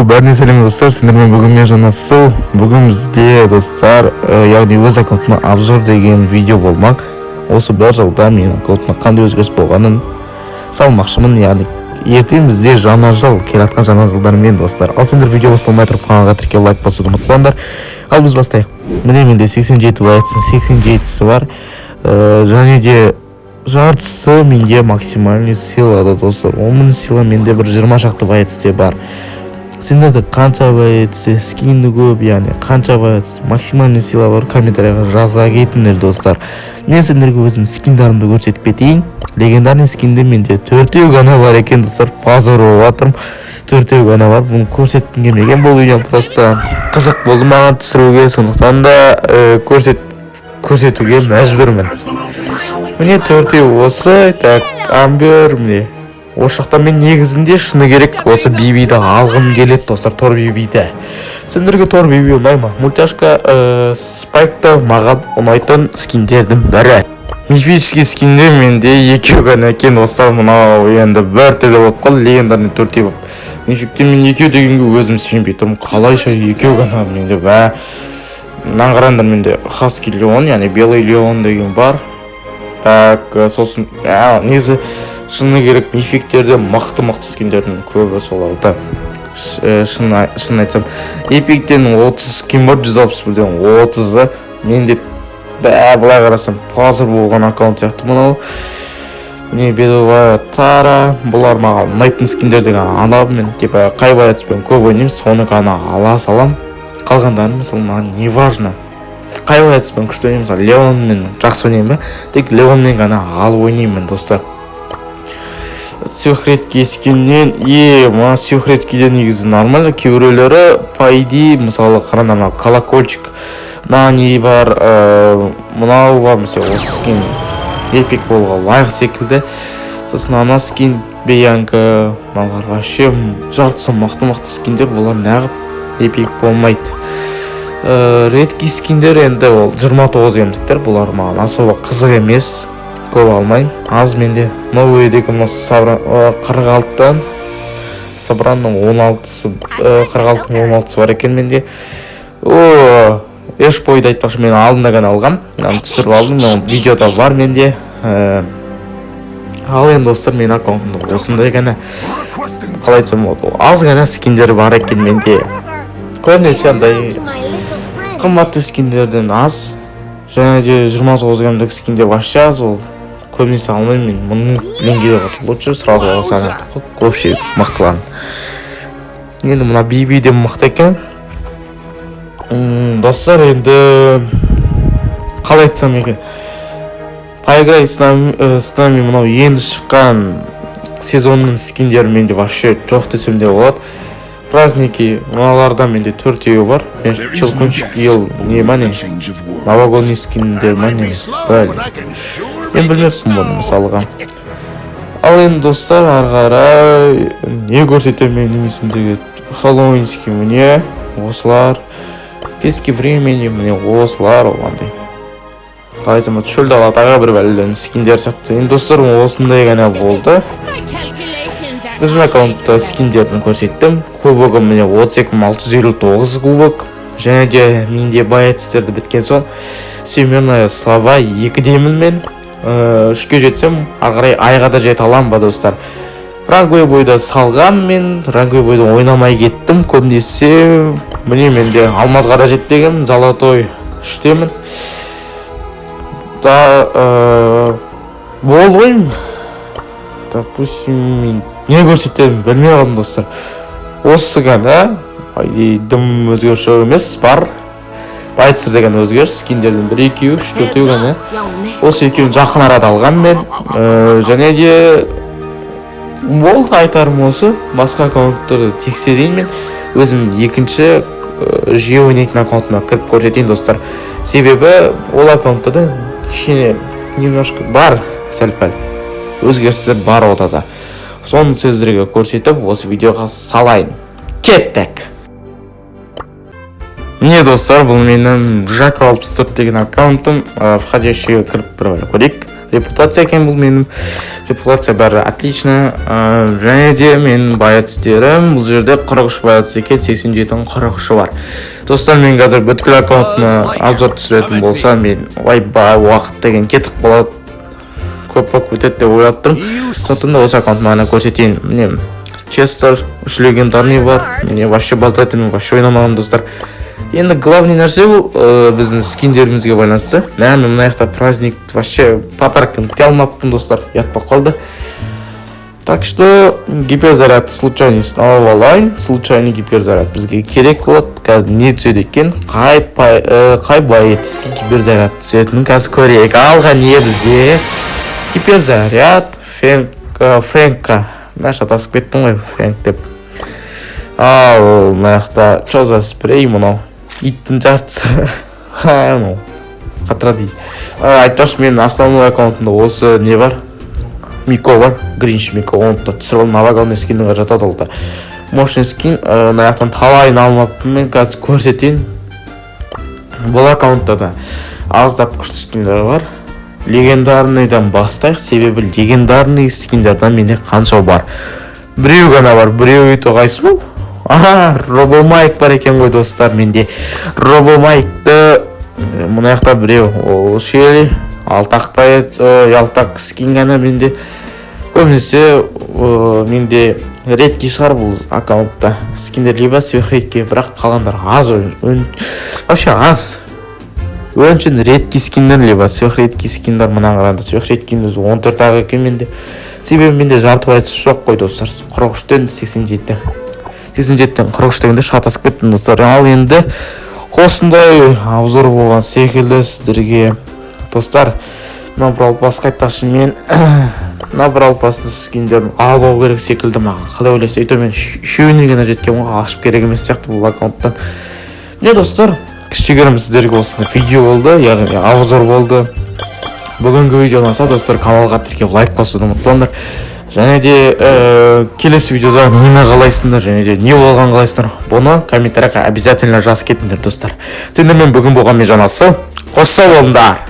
бәріне сәлем достар, сендермен бүгін мен Жанасыл. Бүгін бізде достар, яғни өз аккаунтыма обзор деген видео болмақ. Осы бір жылда мен аккаунтыма қандай өзгеріс болғанын салмақшымын, яғни ертең бізде жаңа жыл, келатқан жаңа жылдармен достар. Ал сендер видео басталмай тұрып каналға тіркеліп лайк басуды ұмытпаңдар. Ал біз бастайық. Міне менде 87 лайктың 87-сі бар. Және де жартысы менде максимальный сыйлады достар. 10.000 сыйла менде бір 20 шақты байтісте бар. Сендерді қанша байтісте скинді көп, яғни қанша байтісте максимальный сыйла бар, комментарияға жаза кетіңдер достар. Мен сендерге өзім скиндарымды көрсетіп кетейін. Легендарный скинде менде 4 ғана бар екен достар. Позор болып жатырмын. 4 ғана бар. Бұны көрсеткім келмеген, бұл видео просто қызық болды маған түсіруге, сондықтан да көрсетуге мәжбүрмін. Міне 4 осы, так, Амбер, міне. Осы жақта мен негізінде шыны керек осы бибиді алғым келеді достар, Тор бибиді. Сендерге Тор биби ұнай ма? Мультяшка Спайкта маған ұнайтын скиндердің бірі. Мифический скинде менде 2 ғана екен достар, мынау енді бір тілі болып қалды, легендарный 4 болып. Мификте мен 2 дегенге өзім сенбейтім, қалайша 2 ғана менде бә. Мынан қараңдар, менде Хаски Леон, яғни Белый Леон деген бар. Так, сосын, негізі шыны керек мификтерде мықты скиндердің көбі соларда. Шын айтсам, эпиктен 30 скин бар, 161-ден 30-ы. Менде былай қарасам позор болған аккаунт сияқты мынау. Міне Бедова Тара, бұлар маған ұнайтын скиндерден алам. Мен типа қай баятыспен көп ойнаймын, соны ғана ала салам. Қалғандарын мысалы маған не важно. Қай баятыспен күшті ойнаймын, мысалы Леонмен жақсы ойнаймын ба? Тек Леонмен ғана алып ойнаймын достар. Сюхретки скиннен, мына сюхреткиден негізі нормально, кейбіреулері пайди, мысалы қараңдар, колокольчик, мына не бар, мынау бар, мысалы осы скин эпик болуға лайық секілді. Сосын ана скин Бианка, мыналар вообще жартысы мықты скиндер, бұлар нағып эпик болмайды. Редки скиндер енді ол 29 емдіктер, бұлар маған особо қызық емес, көп алмайым. Аз менде новый деген 46-тан Сабранның 16-сы 46-ның 16-сы бар екен менде. Еш бойды айтпақшы, мен алдында ғана алғам, түсіріп алдым, видеода бар менде. Ал енді достар, мен аккаунтымда осындай ғана, қалай айтсам, аз ғана скиндер бар екен менде. Көбінесе андай қымбатты скиндерден аз, және де 29 грамдық скинде вообще аз, ол көбінесе алмаймын мен. Мұның ленгеде лучше сразу аласаны көпше мықтыларын. Енді мына биби де мықты екен. Достар, енді қалай айтсам екен, поиграй с нами мынау енді шыққан сезонның скиндері менде вообще жоқ десем де болады. Праздники, мыналарда менде 4 бар. Челкунчик ел не мане, новогодний скиндер мане, бәлі. Мен білмеппін бұны мысалға. Ал енді достар, арғарай не көрсетем мен немесіндегі Хэллоуинский міне осылар, пески времени міне осылар олғандай. Қалай айтсам, шөлді алатаға бір бәлілерін скиндер сатты. Енді достар, осындай ғана болды. Біздің аккаунтта скиндердің көрсеттім. Кубогы міне 32.659 кубок. Және де менде баятістерді біткен соң Семенная слава 2 деймін мен. 3-ке жетсем, арғарай айға да жет алам ба достар. Рангой бойда салғам мен, рангой бойда ойнамай кеттім. Көбінесе міне менде алмазға да жетпеген, золотой үштемін. Болғойм. Допустим, мен не көрсетемін білмей қалдым достар. Осы ғана дым өзгеріс емес, бар. Байтсыр деген өзгеріс, скиндердің 1, 2, 3, 4 ғана. Осы екеуін жақын арада алған мен. Және де болды айтарым осы. Басқа аккаунттарды тексерейін мен. Өзім екінші жүйе ойнайтын аккаунтыма кіріп көрсетейін достар. Себебі ол аккаунтта да немножко бар сәл-пәл өзгерістер бар одада. Соны сіздерге көрсетіп, осы видеоға салайын. Кеттік! Не достар, бұл менің Жако 64 деген аккаунтым. Входящийге кіріп бір көрейік. репутация екен, бұл менің репутация бәрі отлично. Және де менің байатистерім бұл жерде 43 байатис екен, 87-дің 43-ы бар. Достар, мен қазір бүткіл аккаунтына обзор түсіретін болса, мен ойбай уақыт деген кетіп қалады, көп өтеді деп ойлап тұрмын. Сондықтан да осы аккаунтыма ғана көрсетейін. Міне Честер, үш легендарный бар. Міне вообще баздайтын, мен вообще ойнамағам, достар. Енді главный нәрсе бұл біздің скиндерімізге байланысты. Мен мына жақта праздник вообще подаркын тіке алмаппын, достар, ятпақ қалды. Так что гиперзаряд случайность алып алайын. Случайный гиперзаряд бізге керек болады. Қазір не түседі екен? Қай байетіске гиперзаряд түсетінін қазір көрейік. Алған не бізде? Гиперзаряд Фрэнкқа. Мен шатасып кеттім ғой, Фрэнк деп. Ал мына жақта что за спрей мынау? Иттің жартысы. Мынау қатыра дейді. Айтпақшы, менің основной аккаунтымда осы не бар? Мико бар, Гринч Мико. Оны да түсіріп алдым, авагалный скинға жатады ол да. Мощный скин, мына жақтан талайын алмаппын, мен қазір көрсетейін. Бұл аккаунтта да аздап күшті скиндер бар. Легендарныйдан бастайық, себебі легендарный скиндердан менде қанша бар. Біреу ғана бар, біреу үйті қайсы мұл? Робомайк бар екен ғой, достар, менде. Робомайкты мұна яқта біреу, ол шелі, алтақ байет, алтақ скин ғана менде. Көбінесе менде редки шығар бұл аккаунтта. Скиндер либо сверхредки, бірақ қалғандар аз, вообще аз. Өңшін редки скиндер, либо сверхредки скиндер, мұнан қарағанда сверхредкин өзі 14-ақ екен менде. Себебі менде жарты байетіс жоқ қой, достар. 43-тен 87-тен 43 дегенде шатасып кеттім, достар. Ал енді осындай обзор болған секілді сіздерге, достар. Мына бір алпасқа айтпақшы, мен мына бір алпасты скиндерін албау керек секілді маған. Қалай ойлайсыз? Өйто мен үшеуіне ғана жеткен ғой, ашып керек емес сияқты бұл аккаунттан. Не, достар, кішігірім сіздерге осындай видео болды, яғни обзор болды. Бүгінгі видео ұнаса, достар, каналға тіркеп лайк басуды ұмытпаңдар. Және де келесі видеода нені қалайсыңдар, және де не болған қалайсыңдар, бұны комментарияға обязательно жазып кетіңдер, достар. Сендермен бүгін болған мен жанасы, қош сау болыңдар.